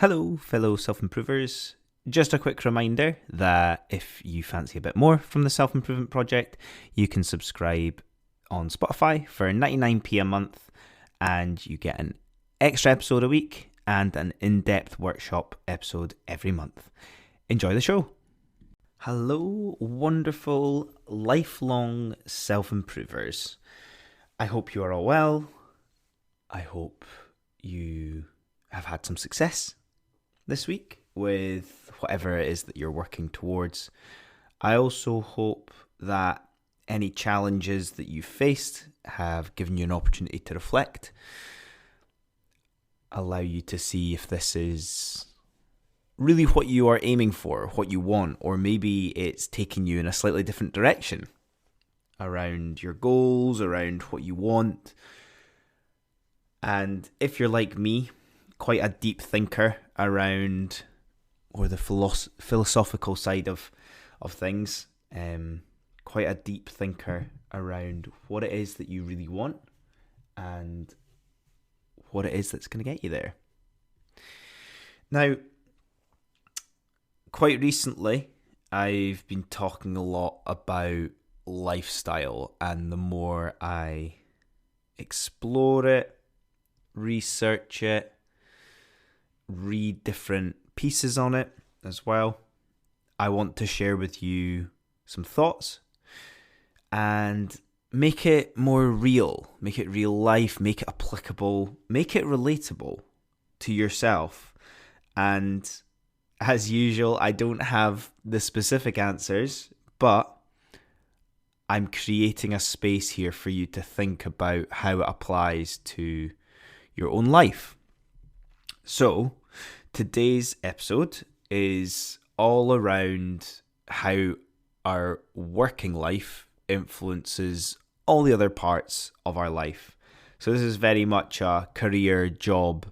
Hello, fellow self-improvers. Just a quick reminder that if you fancy a bit more from the Self-Improvement Project, you can subscribe on Spotify for 99p a month, and you get an extra episode a week and an in-depth workshop episode every month. Enjoy the show. Hello, wonderful, lifelong self-improvers. I hope you are all well. I hope you have had some success this week with whatever it is that you're working towards. I also hope that any challenges that you've faced have given you an opportunity to reflect, allow you to see if this is really what you are aiming for, what you want, or maybe it's taking you in a slightly different direction around your goals, around what you want. And if you're like me, quite a deep thinker around, or the philosophical side of things, quite a deep thinker around what it is that you really want and what it is that's going to get you there. Now, quite recently, I've been talking a lot about lifestyle, and the more I explore it, research it, read different pieces on it as well, I want to share with you some thoughts and make it more real, make it real life, make it applicable, make it relatable to yourself. And as usual, I don't have the specific answers, but I'm creating a space here for you to think about how it applies to your own life. So, today's episode is all around how our working life influences all the other parts of our life. So this is very much a career, job,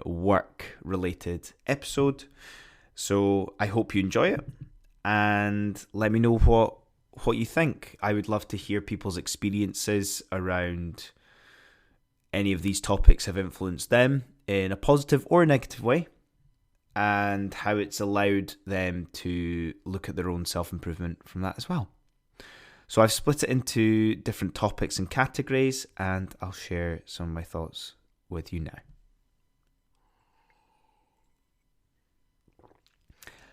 work-related episode. So I hope you enjoy it, and let me know what you think. I would love to hear people's experiences around any of these topics have influenced them in a positive or a negative way, and how it's allowed them to look at their own self-improvement from that as well. So I've split it into different topics and categories, and I'll share some of my thoughts with you now.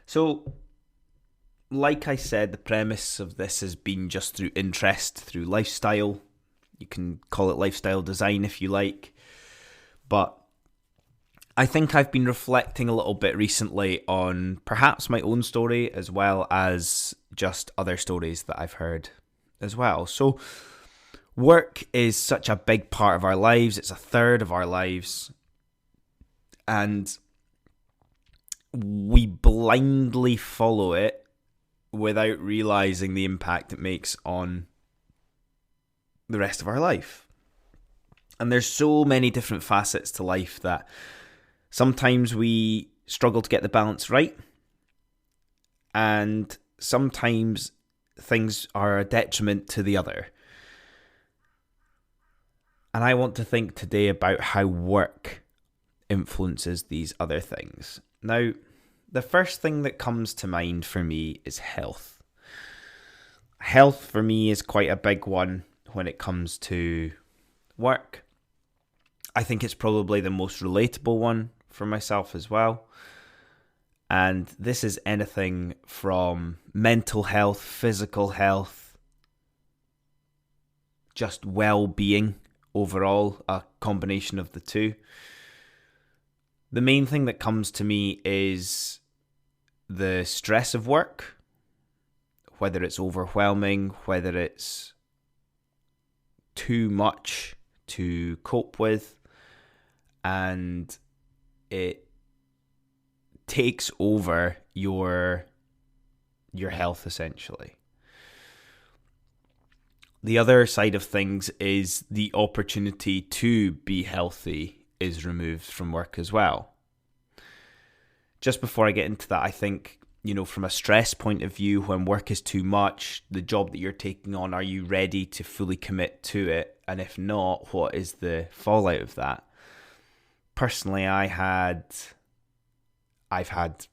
So, like I said, the premise of this has been just through interest, through lifestyle. You can call it lifestyle design if you like. But I think I've been reflecting a little bit recently on perhaps my own story, as well as just other stories that I've heard as well. So work is such a big part of our lives. It's a third of our lives. And we blindly follow it without realizing the impact it makes on the rest of our life. And there's so many different facets to life that sometimes we struggle to get the balance right, and sometimes things are a detriment to the other. And I want to think today about how work influences these other things. Now, the first thing that comes to mind for me is health. Health for me is quite a big one when it comes to work. I think it's probably the most relatable one for myself as well. And this is anything from mental health, physical health, just well-being overall, a combination of the two. The main thing that comes to me is the stress of work, whether it's overwhelming, whether it's too much to cope with, and it takes over your health essentially. The other side of things is the opportunity to be healthy is removed from work as well. Just before I get into that, I think, from a stress point of view, when work is too much, the job that you're taking on, are you ready to fully commit to it? And if not, what is the fallout of that? Personally, I had I've had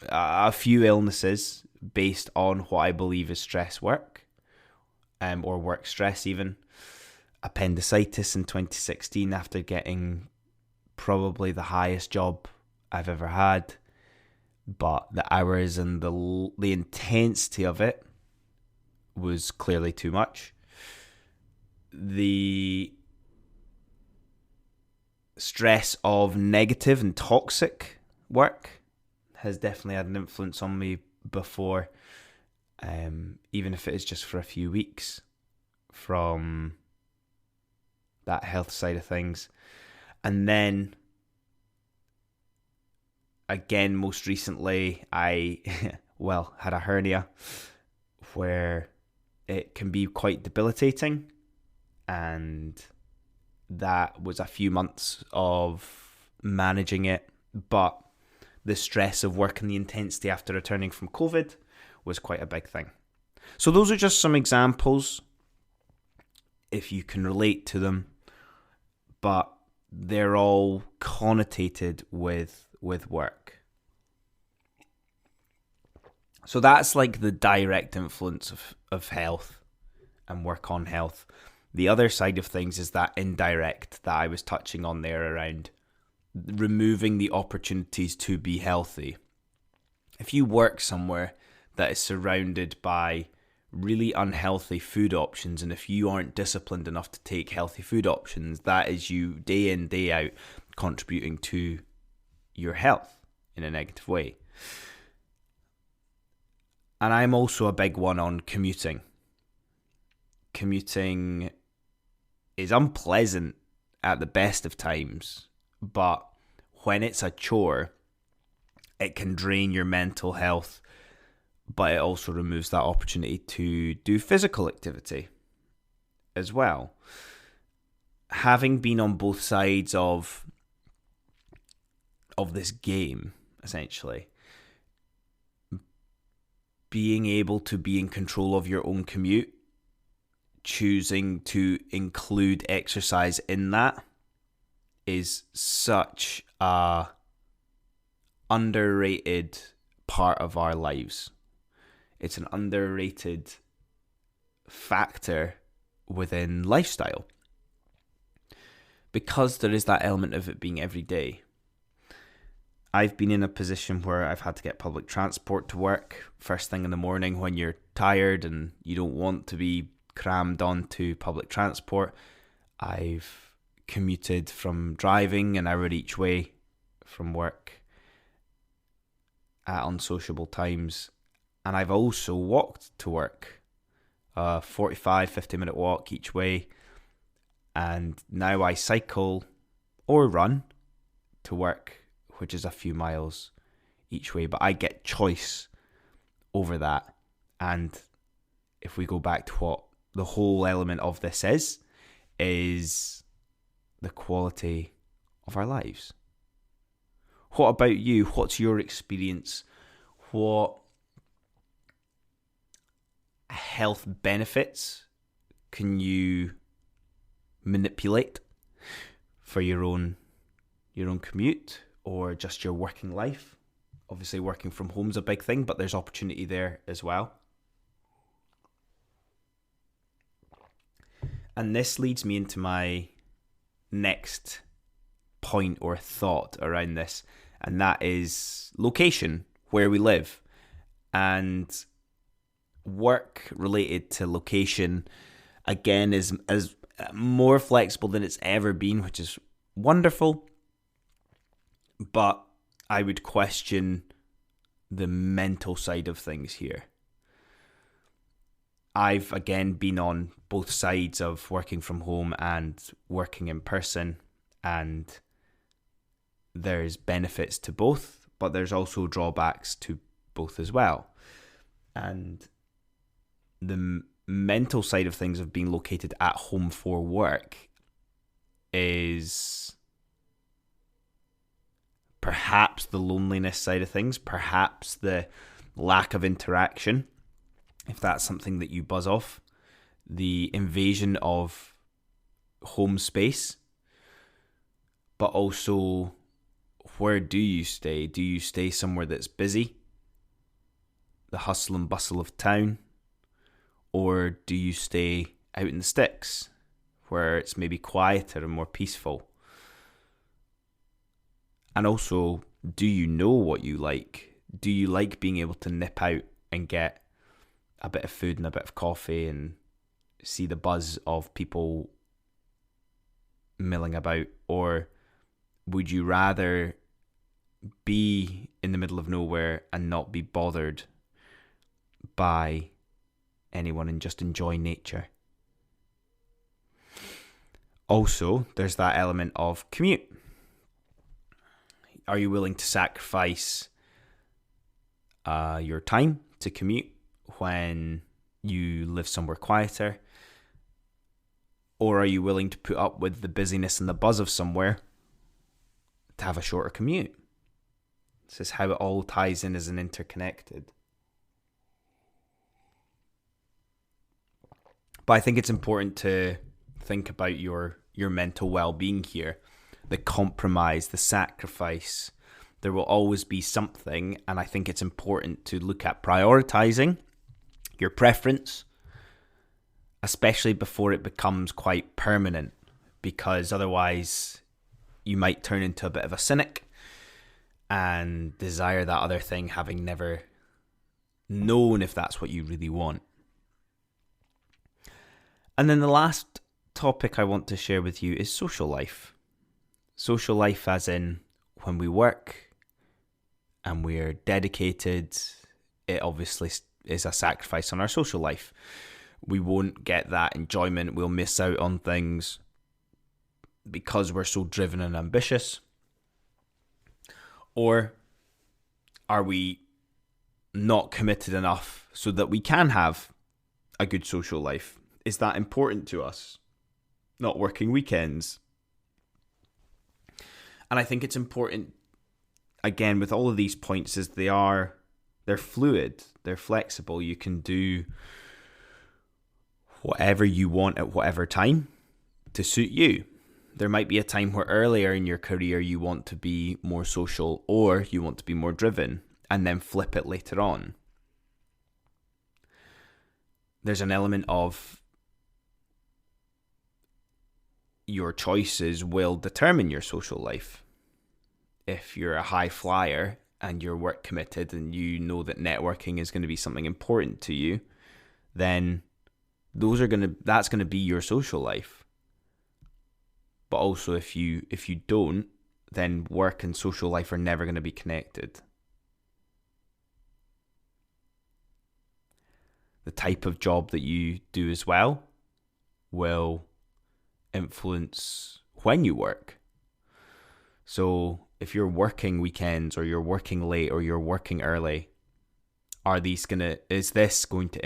a few illnesses based on what I believe is stress work, or work stress even. Appendicitis in 2016 after getting probably the highest job I've ever had, but the hours and the intensity of it was clearly too much. The stress of negative and toxic work has definitely had an influence on me before, even if it is just for a few weeks, from that health side of things. And then again, most recently, I had a hernia where it can be quite debilitating, and that was a few months of managing it, but the stress of work and the intensity after returning from COVID was quite a big thing. So those are just some examples, if you can relate to them, but they're all connotated with work. So that's like the direct influence of health and work on health. The other side of things is that indirect that I was touching on there around removing the opportunities to be healthy. If you work somewhere that is surrounded by really unhealthy food options, and if you aren't disciplined enough to take healthy food options, that is you day in, day out contributing to your health in a negative way. And I'm also a big one on commuting. Commuting is unpleasant at the best of times, but when it's a chore, it can drain your mental health, but it also removes that opportunity to do physical activity as well. Having been on both sides of this game, essentially, being able to be in control of your own commute, choosing to include exercise in that, is such a underrated part of our lives. It's an underrated factor within lifestyle, because there is that element of it being every day. I've been in a position where I've had to get public transport to work first thing in the morning when you're tired and you don't want to be crammed onto public transport. I've commuted from driving an hour each way from work at unsociable times, and I've also walked to work, 50 minute walk each way, and now I cycle or run to work, which is a few miles each way, but I get choice over that. And if we go back to what the whole element of this is the quality of our lives. What about you? What's your experience? What health benefits can you manipulate for your own commute or just your working life? Obviously, working from home is a big thing, but there's opportunity there as well. And this leads me into my next point or thought around this, and that is location, where we live. And work related to location, again, is more flexible than it's ever been, which is wonderful. But I would question the mental side of things here. I've, again, been on both sides of working from home and working in person, and there's benefits to both, but there's also drawbacks to both as well. And the mental side of things of being located at home for work is perhaps the loneliness side of things, perhaps the lack of interaction, if that's something that you buzz off, the invasion of home space, but also where do you stay? Do you stay somewhere that's busy, the hustle and bustle of town? Or do you stay out in the sticks, where it's maybe quieter and more peaceful? And also, do you know what you like? Do you like being able to nip out and get a bit of food and a bit of coffee and see the buzz of people milling about? Or would you rather be in the middle of nowhere and not be bothered by anyone and just enjoy nature? Also, there's that element of commute. Are you willing to sacrifice your time to commute when you live somewhere quieter? Or are you willing to put up with the busyness and the buzz of somewhere to have a shorter commute? This is how it all ties in as an interconnected. But I think it's important to think about your mental well-being here. The compromise, the sacrifice. There will always be something, and I think it's important to look at prioritizing your preference, especially before it becomes quite permanent, because otherwise you might turn into a bit of a cynic and desire that other thing, having never known if that's what you really want. And then the last topic I want to share with you is social life. Social life as in when we work and we're dedicated, it obviously is a sacrifice on our social life. We won't get that enjoyment. We'll miss out on things because we're so driven and ambitious. Or are we not committed enough so that we can have a good social life? Is that important to us? Not working weekends. And I think it's important, again, with all of these points, is they're fluid, they're flexible. You can do whatever you want at whatever time to suit you. There might be a time where earlier in your career you want to be more social or you want to be more driven, and then flip it later on. There's an element of your choices will determine your social life. If you're a high flyer and you're work committed and you know that networking is going to be something important to you, then that's going to be your social life. But also if you don't, then work and social life are never going to be connected. The type of job that you do as well will influence when you work. So if you're working weekends or you're working late or you're working early, is this going to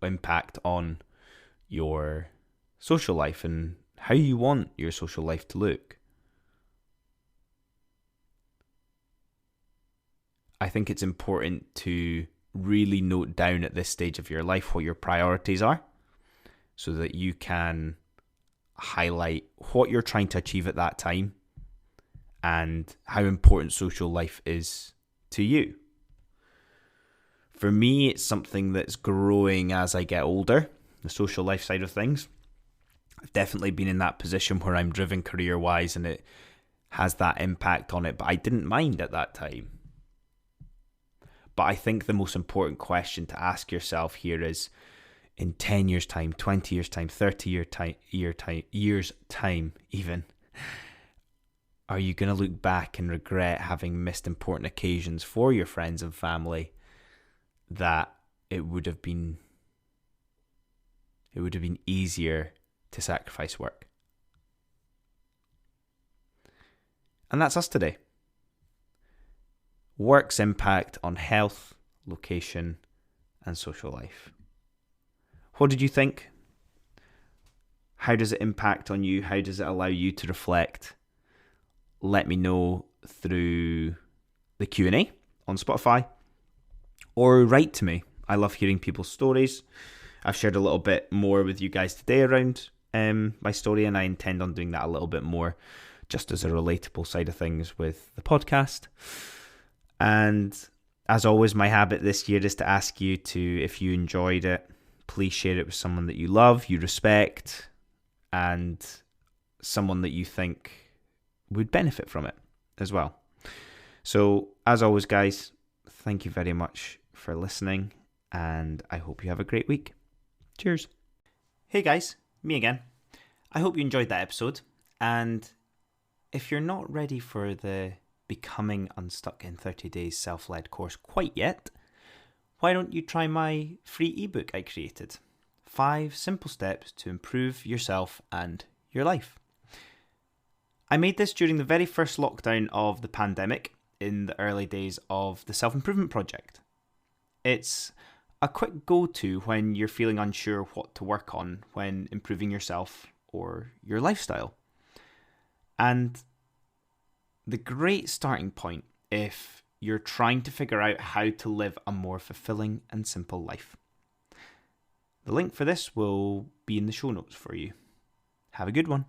impact on your social life and how you want your social life to look? I think it's important to really note down at this stage of your life what your priorities are, so that you can highlight what you're trying to achieve at that time and how important social life is to you. For me, it's something that's growing as I get older, the social life side of things. I've definitely been in that position where I'm driven career-wise and it has that impact on it, but I didn't mind at that time. But I think the most important question to ask yourself here is, in 10 years' time, 20 years' time, 30 years' time even, are you going to look back and regret having missed important occasions for your friends and family that it would have been easier to sacrifice work? And that's us today. Work's impact on health, location, and social life. What did you think? How does it impact on you? How does it allow you to reflect? Let me know through the Q&A on Spotify, or write to me. I love hearing people's stories. I've shared a little bit more with you guys today around my story, and I intend on doing that a little bit more just as a relatable side of things with the podcast. And as always, my habit this year is to ask you to, if you enjoyed it, please share it with someone that you love, you respect, and someone that you think would benefit from it as well. So, as always, guys, thank you very much for listening, and I hope you have a great week. Cheers. Hey guys, me again. I hope you enjoyed that episode, and if you're not ready for the Becoming Unstuck in 30 Days self-led course quite yet, why don't you try my free ebook I created? 5 simple steps to improve yourself and your life. I made this during the very first lockdown of the pandemic in the early days of the Self-Improvement Project. It's a quick go-to when you're feeling unsure what to work on when improving yourself or your lifestyle. And the great starting point if you're trying to figure out how to live a more fulfilling and simple life. The link for this will be in the show notes for you. Have a good one.